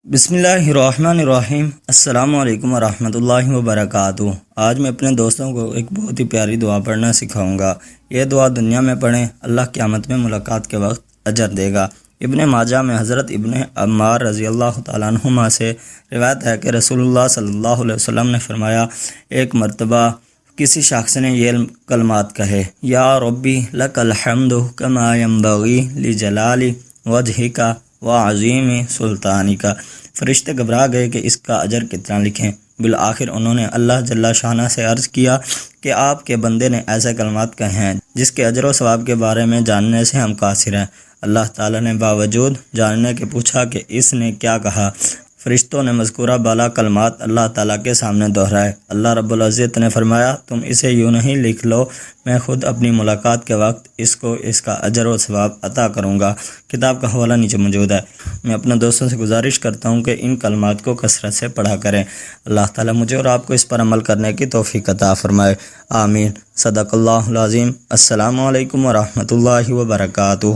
بسم اللہ الرحمن الرحیم۔ السلام علیکم ورحمۃ اللہ وبرکاتہ۔ آج میں اپنے دوستوں کو ایک بہت ہی پیاری دعا پڑھنا سکھاؤں گا۔ یہ دعا دنیا میں پڑھیں، اللہ قیامت میں ملاقات کے وقت اجر دے گا۔ ابن ماجہ میں حضرت ابن عمار رضی اللہ تعالیٰ عنہما سے روایت ہے کہ رسول اللہ صلی اللہ علیہ وسلم نے فرمایا، ایک مرتبہ کسی شخص نے یہ کلمات کہے، یا ربی لک الحمد کما ینبغی لجلال وجہک وعظیم سلطانک۔ فرشتے گھبرا گئے کہ اس کا اجر کتنا لکھیں۔ بالآخر انہوں نے اللہ جل شانہ سے عرض کیا کہ آپ کے بندے نے ایسے کلمات کہے ہیں جس کے اجر و ثواب کے بارے میں جاننے سے ہم قاصر ہیں۔ اللہ تعالیٰ نے باوجود جاننے کے پوچھا کہ اس نے کیا کہا۔ فرشتوں نے مذکورہ بالا کلمات اللہ تعالیٰ کے سامنے دہرائے۔ اللہ رب العزت نے فرمایا، تم اسے یوں نہیں لکھ لو، میں خود اپنی ملاقات کے وقت اس کو اس کا اجر و ثواب عطا کروں گا۔ کتاب کا حوالہ نیچے موجود ہے۔ میں اپنے دوستوں سے گزارش کرتا ہوں کہ ان کلمات کو کثرت سے پڑھا کریں۔ اللہ تعالیٰ مجھے اور آپ کو اس پر عمل کرنے کی توفیق عطا فرمائے، آمین۔ صدق اللہ العظیم۔ السلام علیکم ورحمۃ اللہ وبرکاتہ۔